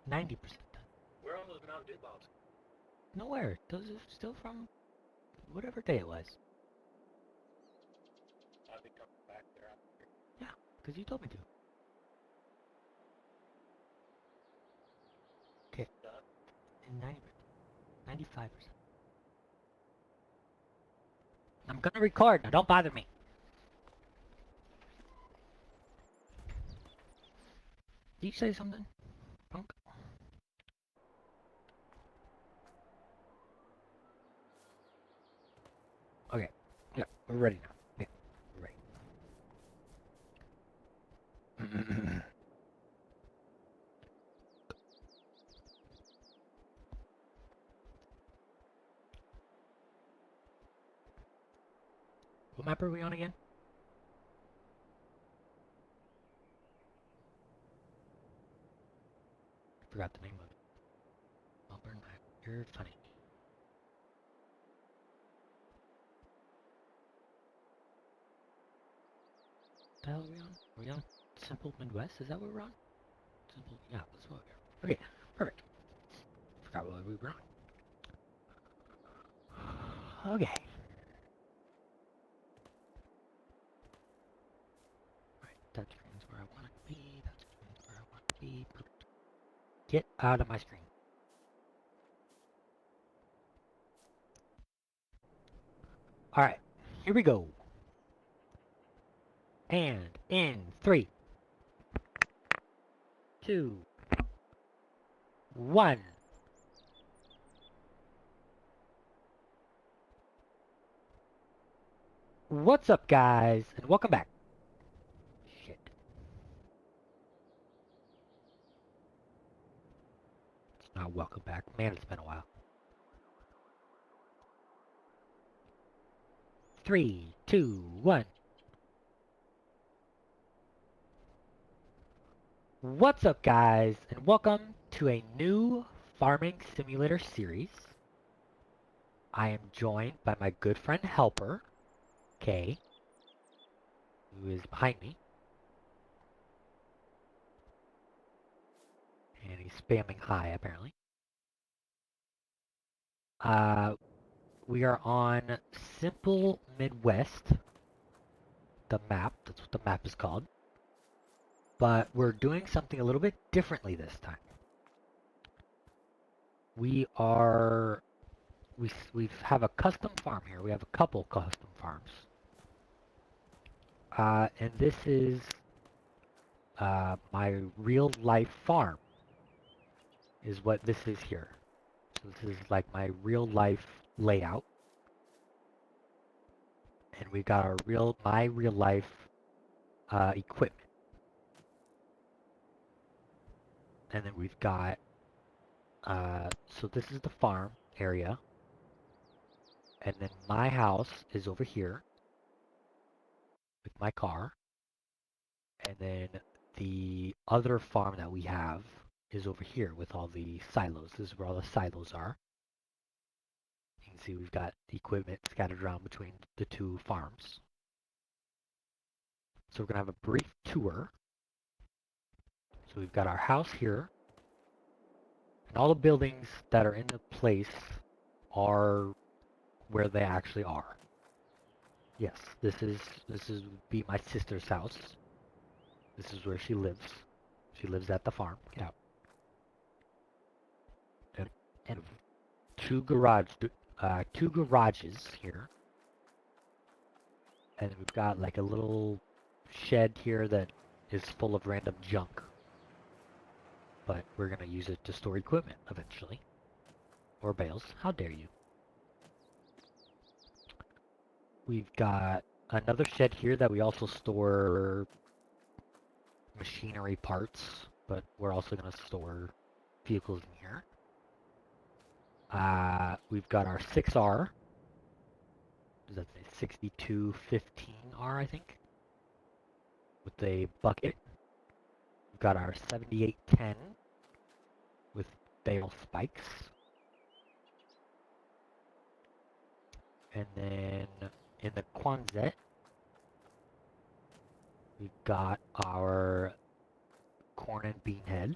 90% done. Where are all those Mountain Dew bottles? Nowhere. Those are still from whatever day it was. I think I'm back there. Yeah, because you told me to. Okay. Done. And 95%. I'm gonna record. Now don't bother me. Did you say something, punk? Okay. Yeah, we're ready now. Yeah, we're ready. What map are we on again? Forgot the name of it. Melbourne. You're funny. What the hell are we on? Are we on Simple Midwest? Is that what we're on? Simple. Yeah, that's what we're on. Okay, perfect. Forgot what we were on. Okay. Alright, touchscreen's where I want it to be. Touchscreen's where I want it to be. Perfect. Get out of my screen. Alright, here we go. And in 3, 2, 1. What's up, guys, and welcome back. Shit. It's not welcome back. Man, it's been a while. 3, 2, 1. What's up, guys, and welcome to a new farming simulator series. I am joined by my good friend Helper, Kay, who is behind me. And he's spamming hi, apparently. We are on Simple Midwest, the map. That's what the map is called. But we're doing something a little bit differently this time. We have a custom farm here. We have a couple custom farms. And this is my real life farm is what this is here. So this is like my real life layout. And we've got my real life equipment. And then we've got, so this is the farm area. And then my house is over here with my car. And then the other farm that we have is over here with all the silos. This is where all the silos are. You can see we've got the equipment scattered around between the two farms. So we're going to have a brief tour. So we've got our house here. And all the buildings that are in the place are where they actually are. Yes, this would be my sister's house. This is where she lives. She lives at the farm. Get out. And two garages here. And we've got like a little shed here that is full of random junk. But we're going to use it to store equipment eventually. Or bales. How dare you? We've got another shed here that we also store machinery parts. But we're also going to store vehicles in here. We've got our 6R. Does that say 6215R, I think? With a bucket. We've got our 7810 with bale spikes. And then in the Quonset, we've got our corn and bean head.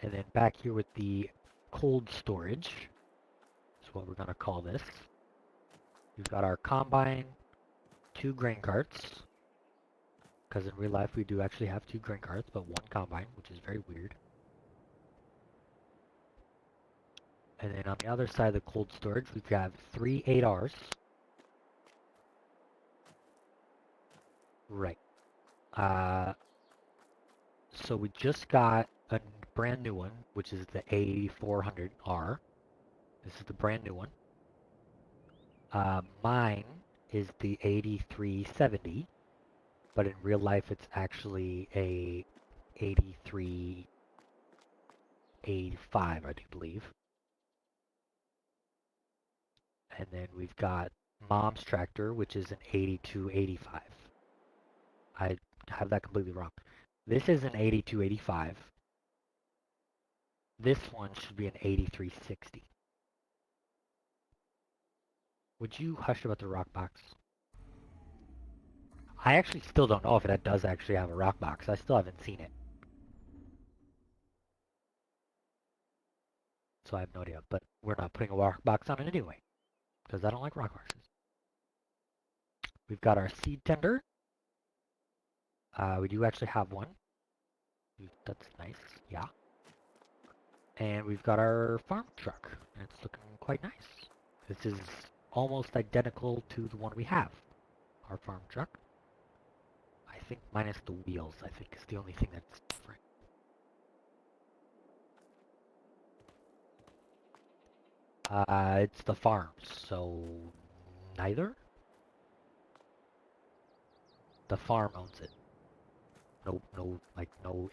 And then back here with the cold storage is what we're going to call this. We've got our combine, 2 grain carts, because in real life we do actually have 2 grain carts, but 1 combine, which is very weird. And then on the other side of the cold storage, we have 3 8Rs. Right. So we just got a brand new one, which is the A400R. This is the brand new one. Mine is the 8370, but in real life it's actually a 8385, I do believe. And then we've got Mom's tractor, which is an 8285. I have that completely wrong. This is an 8285. This one should be an 8360. Would you hush about the rock box? I actually still don't know if it does actually have a rock box. I still haven't seen it. So I have no idea. But we're not putting a rock box on it anyway. Because I don't like rock boxes. We've got our seed tender. We do actually have one. That's nice. Yeah. And we've got our farm truck. And it's looking quite nice. This is almost identical to the one we have. Our farm truck. I think minus the wheels, I think, is the only thing that's different. It's the farms, so neither. The farm owns it. No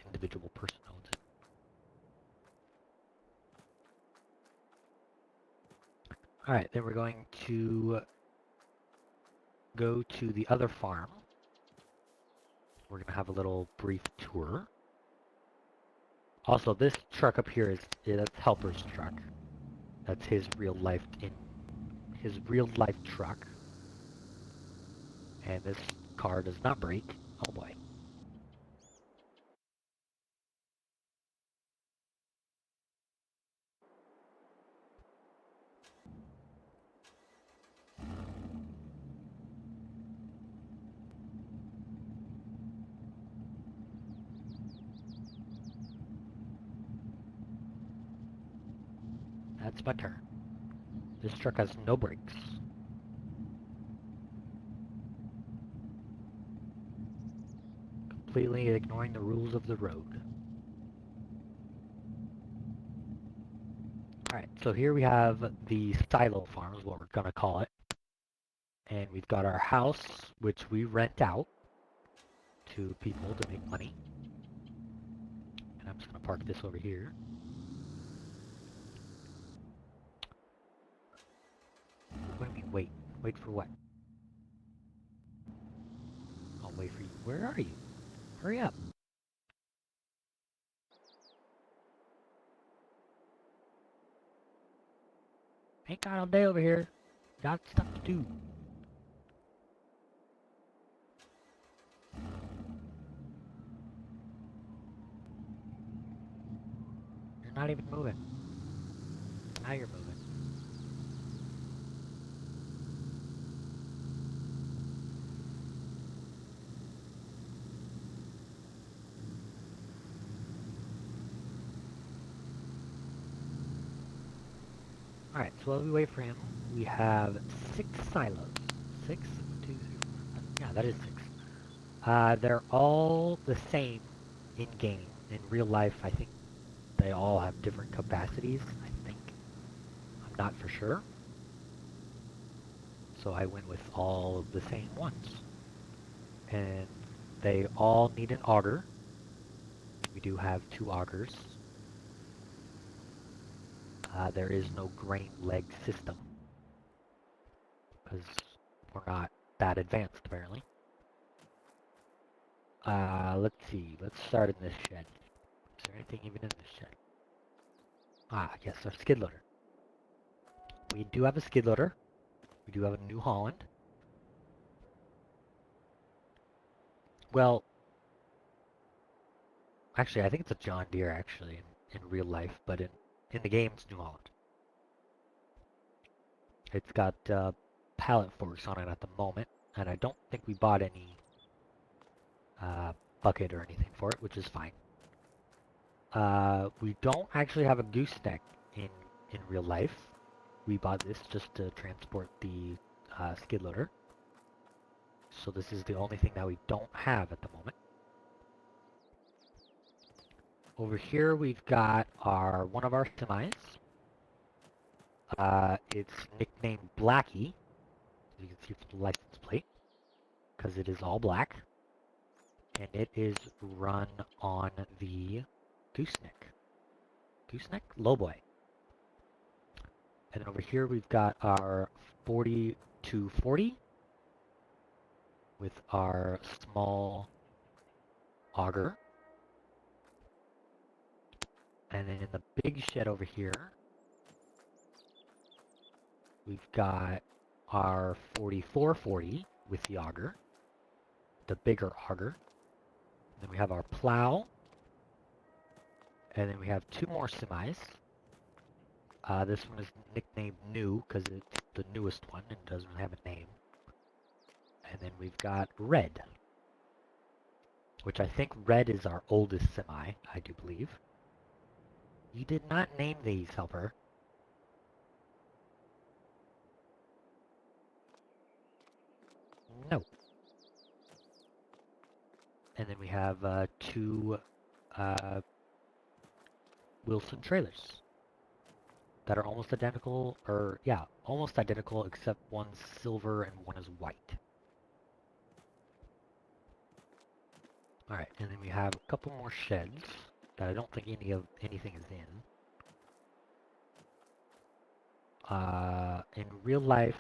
individual person owns it. All right, then we're going to go to the other farm. We're gonna have a little brief tour. Also, this truck up here that's Helper's truck. That's his real life truck. And this car does not break. Oh boy. That's my turn. This truck has no brakes. Completely ignoring the rules of the road. Alright, so here we have the silo farm is what we're gonna call it. And we've got our house, which we rent out to people to make money. And I'm just gonna park this over here. What do you mean wait? Wait for what? I'll wait for you. Where are you? Hurry up. Ain't got all day over here. Got stuff to do. You're not even moving. Now you're moving. Alright, so while we wait for him, we have 6 silos. 6? 1, 2, 3, 4, 5. Yeah, that is 6. They're all the same in-game. In real life, I think they all have different capacities, I think. I'm not for sure. So I went with all of the same ones. And they all need an auger. We do have 2 augers. There is no grain leg system. Because we're not that advanced, apparently. Let's see. Let's start in this shed. Is there anything even in this shed? Ah, yes, our skid loader. We do have a skid loader. We do have a New Holland. Well, actually, I think it's a John Deere, actually. in real life, but in the game it's New Holland. It's got pallet forks on it at the moment, and I don't think we bought any bucket or anything for it, which is fine. We don't actually have a gooseneck in real life. We bought this just to transport the skid loader. So this is the only thing that we don't have at the moment. Over here we've got one of our semis. It's nicknamed Blackie, as you can see from the license plate, because it is all black, and it is run on the gooseneck. Gooseneck? Lowboy. And then over here we've got our 4240 with our small auger. And then in the big shed over here, we've got our 4440 with the auger, the bigger auger. Then we have our plow. And then we have two more semis. This one is nicknamed New because it's the newest one and doesn't have a name. And then we've got Red, which I think Red is our oldest semi, I do believe. You did not name these, Helper. No. And then we have two uh, Wilson trailers that are almost identical, or yeah, almost identical, except one's silver and one is white. Alright, and then we have a couple more sheds that I don't think anything is in. In real life,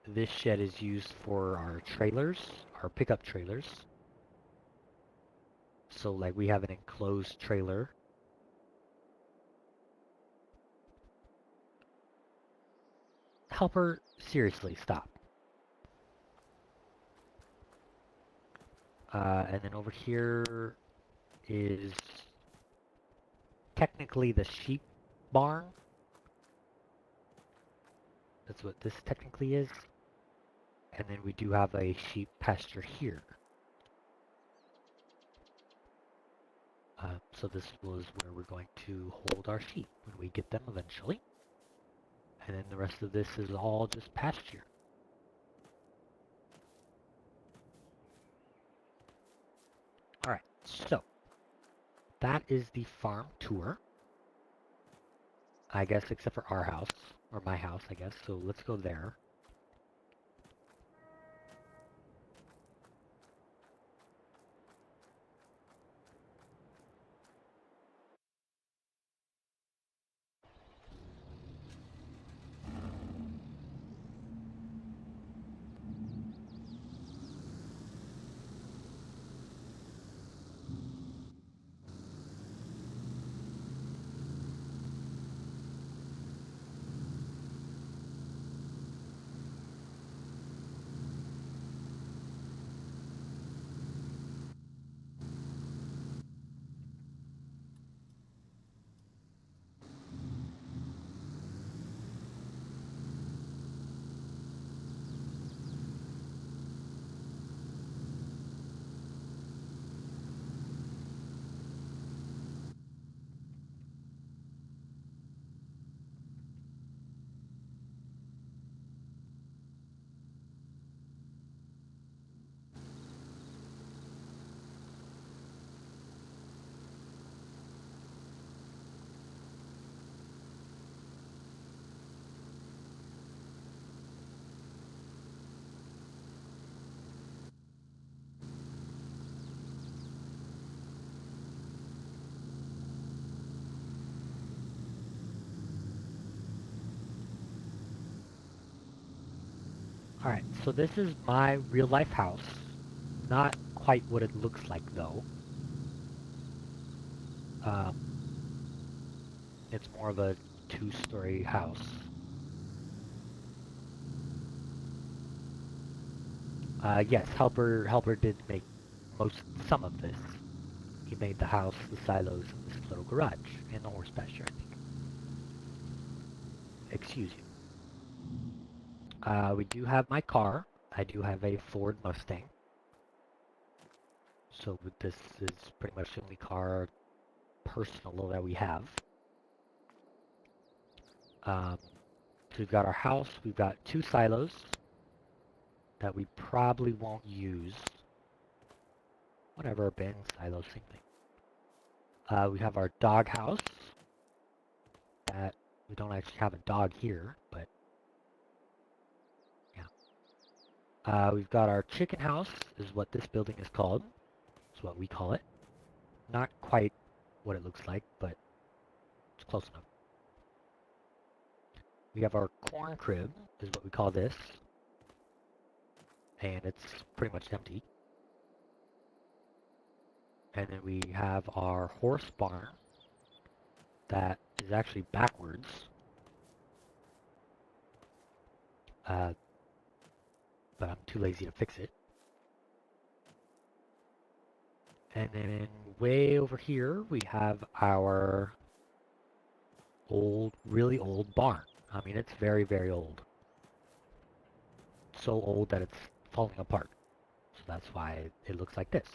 this shed is used for our trailers, our pickup trailers. So like we have an enclosed trailer. Helper, seriously, stop. And then over here is technically the sheep barn. That's what this technically is. And then we do have a sheep pasture here. So this was where we're going to hold our sheep when we get them eventually. And then the rest of this is all just pasture. Alright, so that is the farm tour. I guess except for our house, or my house, I guess. So let's go there. Alright, so this is my real life house. Not quite what it looks like though. Um, it's more of a two-story house. Yes, Helper did make some of this. he made the house, the silos, and this little garage, and the horse pasture, I think. Excuse you. We do have my car. I do have a Ford Mustang. So this is pretty much the only car personal that we have. So we've got our house. We've got 2 silos that we probably won't use. Whatever, bin, silos, same thing. We have our dog house. That we don't actually have a dog here, but yeah. We've got our chicken house, is what this building is called. It's what we call it. Not quite what it looks like, but it's close enough. We have our corn crib, is what we call this. And it's pretty much empty. And then we have our horse barn that is actually backwards. But I'm too lazy to fix it. And then way over here, we have our old, really old barn. I mean, it's very, very old. So old that it's falling apart. So that's why it looks like this.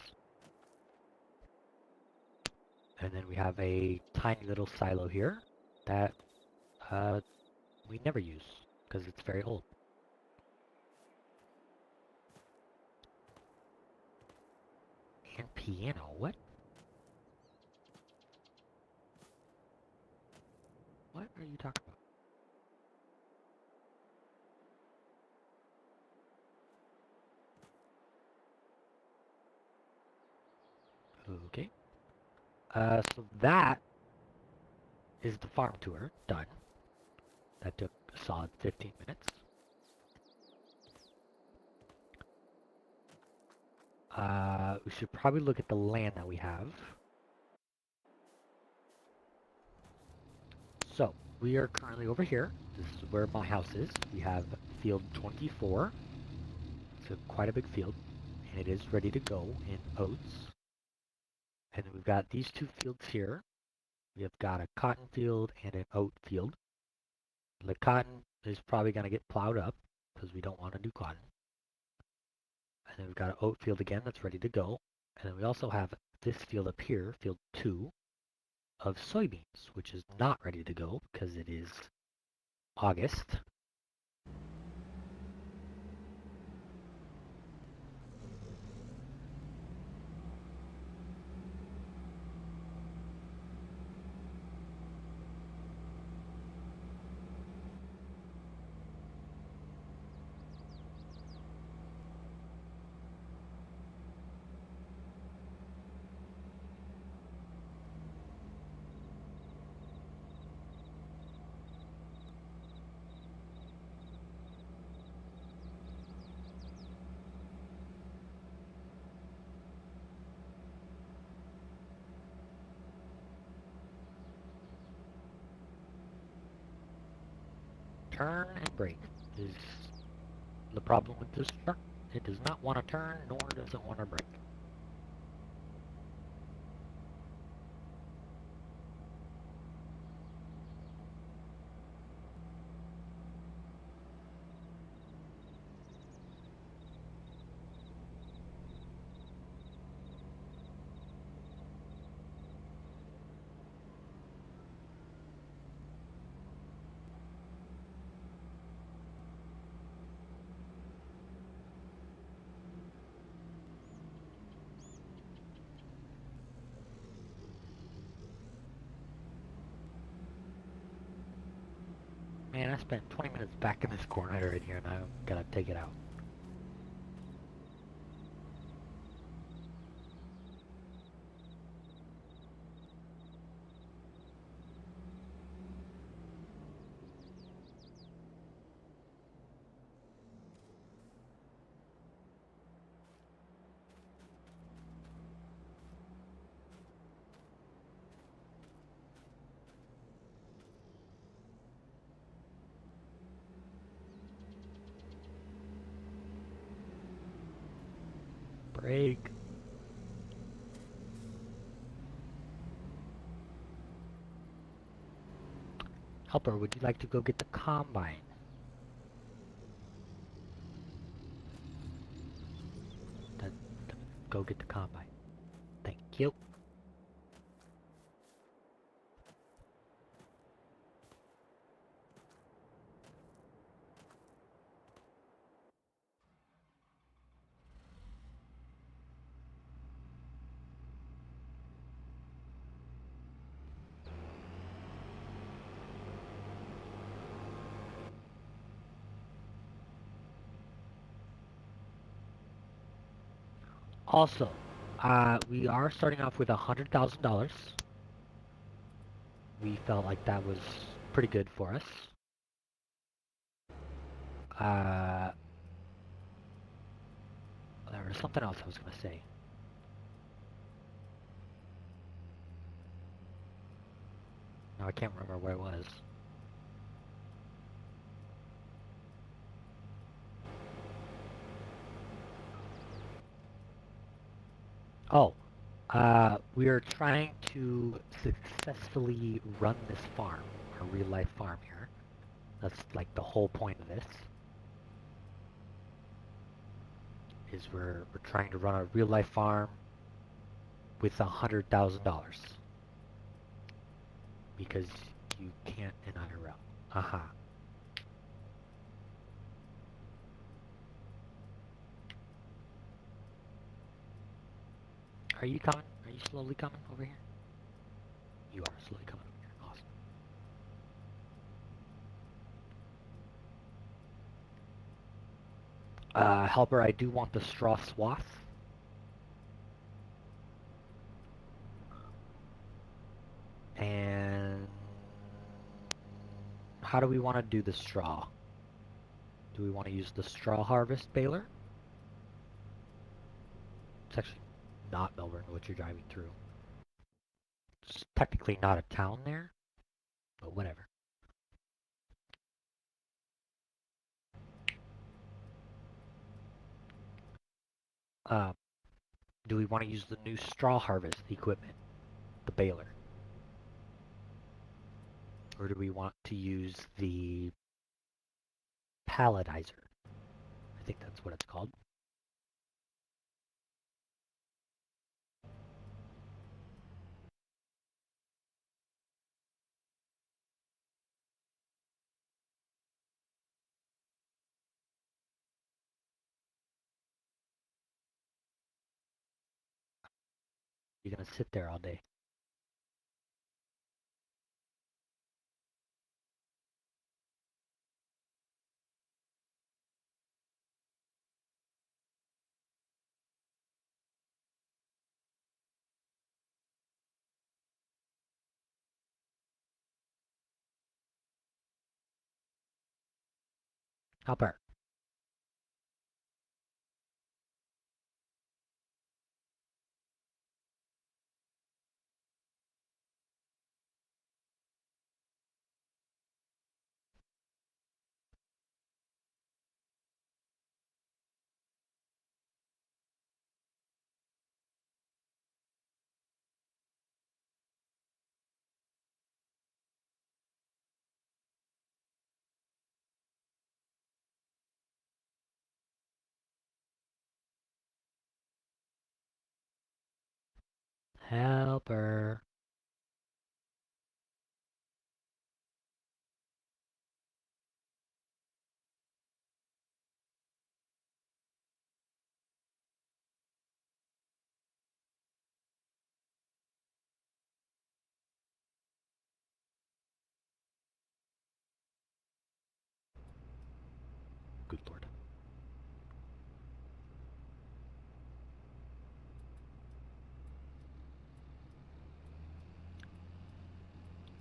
And then we have a tiny little silo here that we never use because it's very old. And piano, what? What are you talking about? Okay. So that is the farm tour done. That took a solid 15 minutes. We should probably look at the land that we have. So, we are currently over here. This is where my house is. We have field 24. It's quite a big field, and it is ready to go in oats. And then we've got these 2 fields here. We have got a cotton field and an oat field. The cotton is probably going to get plowed up because we don't want to do cotton. And then we've got an oat field again that's ready to go. And then we also have this field up here, field 2, of soybeans, which is not ready to go because it is August. Turn and brake is the problem with this truck. It does not want to turn, nor does it want to brake. Man, I spent 20 minutes back in this corner right here, and I gotta take it out. Brake. Helper, would you like to go get the combine? Then go get the combine. Thank you. Also, we are starting off with $100,000. We felt like that was pretty good for us. Uh, there was something else I was going to say. No, I can't remember where it was. Oh, we are trying to successfully run this farm, our real life farm here. That's like the whole point of this. Is we're trying to run a real life farm with $100,000 because you can't in IRL. Aha. Are you coming? Are you slowly coming over here? You are slowly coming over here. Awesome. Helper, I do want the straw swath. And how do we want to do the straw? Do we want to use the straw harvest baler? It's actually not Melbourne, what you're driving through. It's technically not a town there, but whatever. Uh, do we want to use the new straw harvest equipment, the baler? Or do we want to use the palletizer? I think that's what it's called. You're gonna sit there all day. Helper. Helper. Good lord.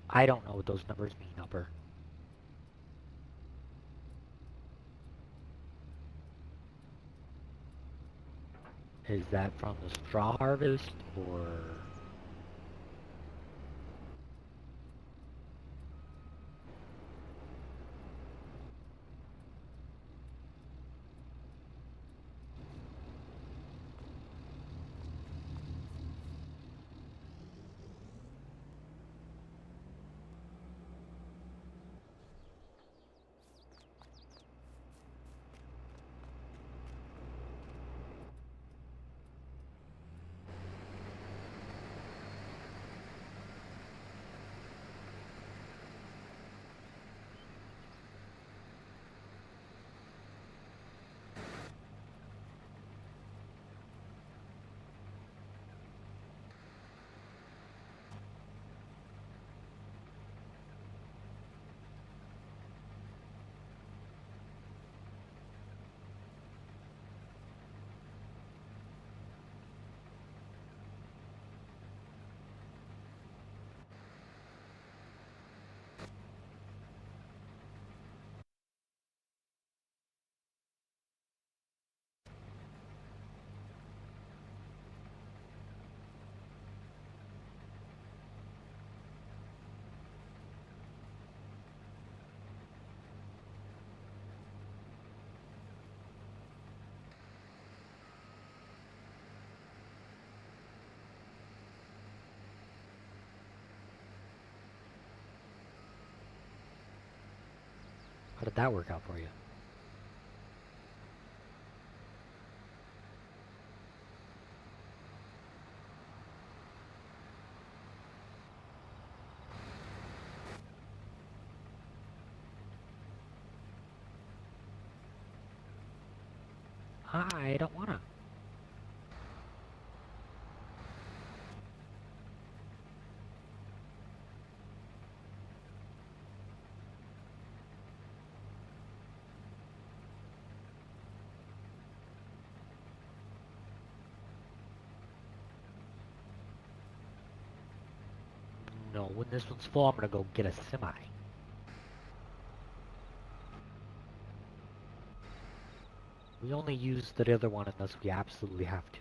I don't know what those numbers mean, Helper. Is that from the straw harvest, or... How did that work out for you? I don't wanna. No, when this one's full, I'm gonna go get a semi. We only use the other one unless we absolutely have to.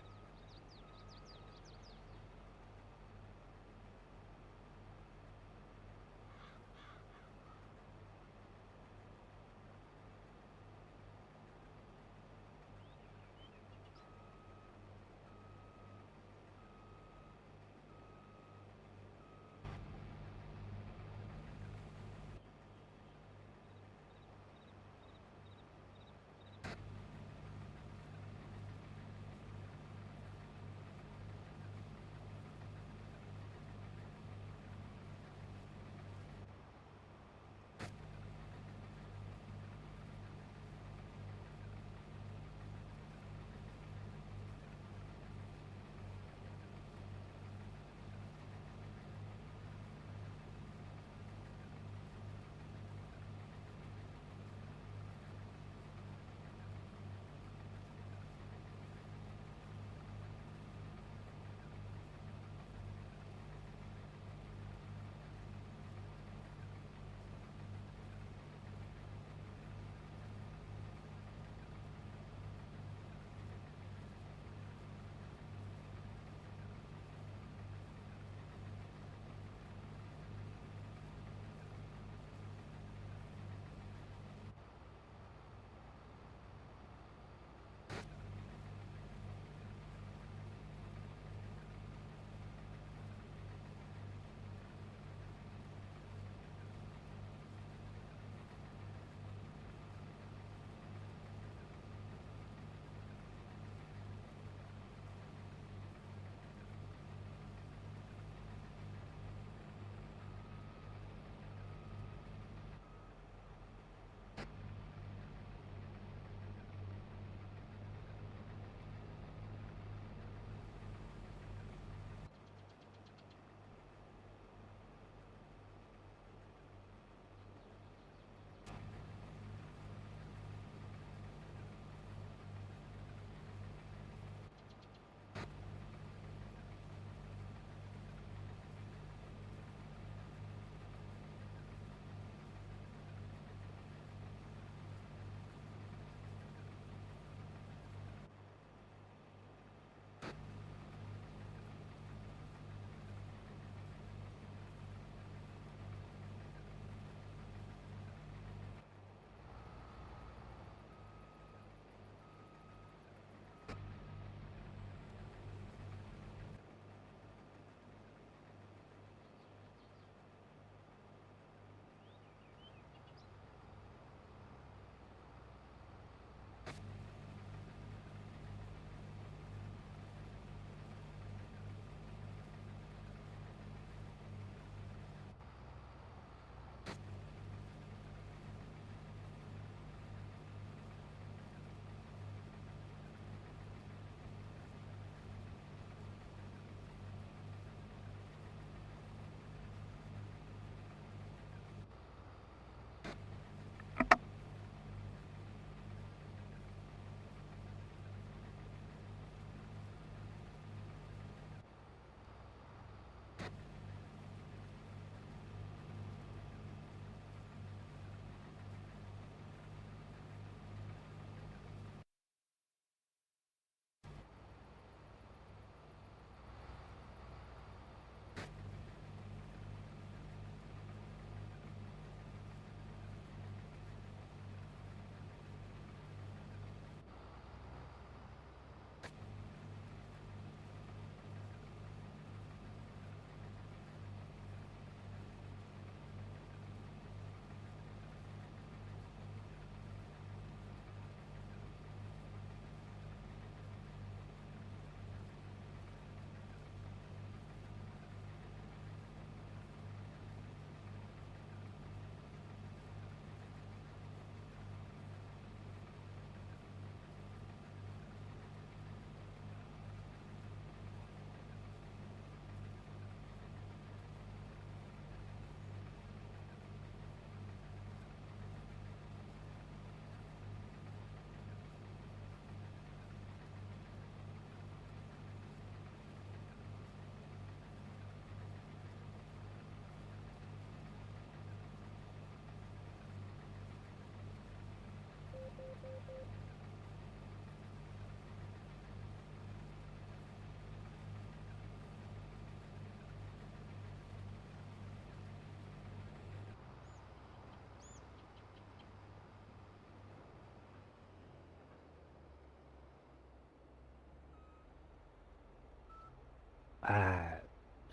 Uh,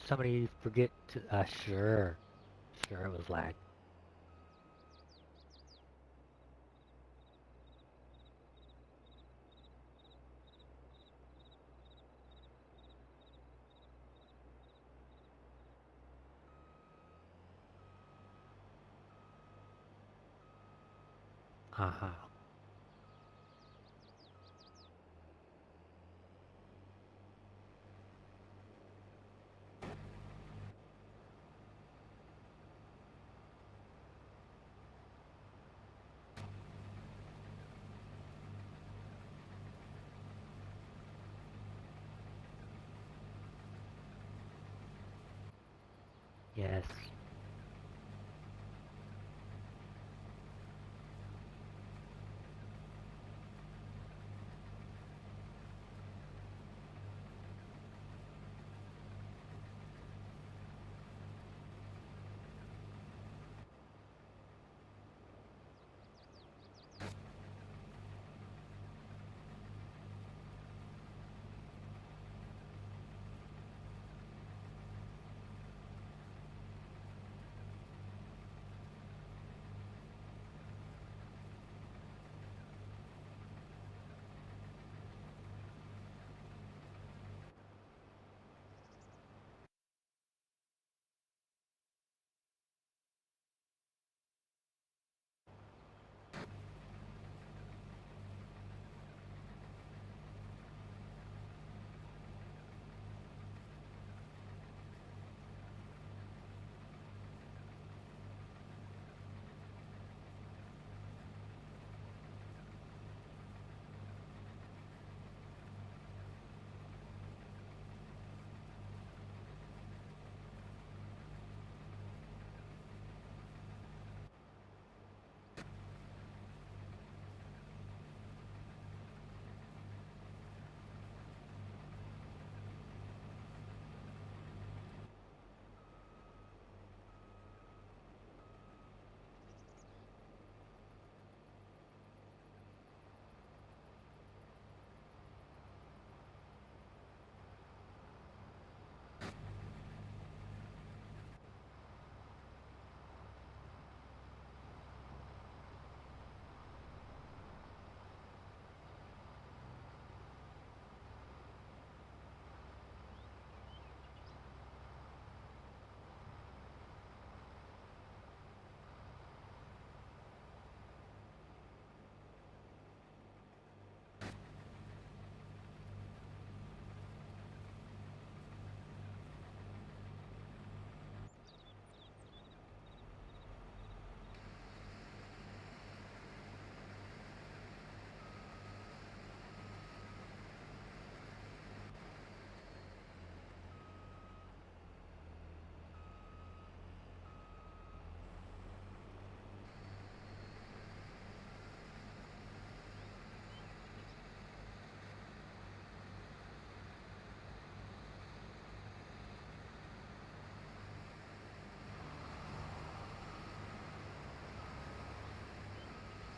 somebody forget to, sure. Sure, it was lag. Uh-huh. Yes.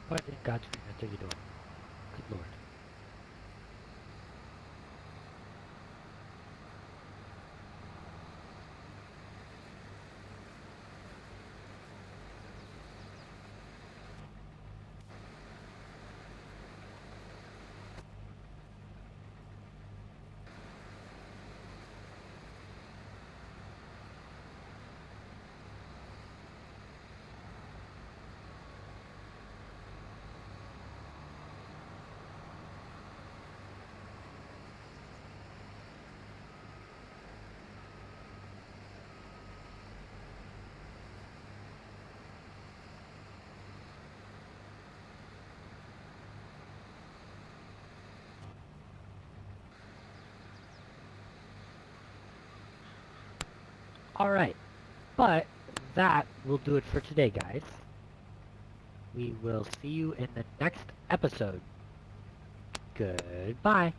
What in God's goodness are you doing? Good Lord. Alright, but that will do it for today, guys. We will see you in the next episode. Goodbye.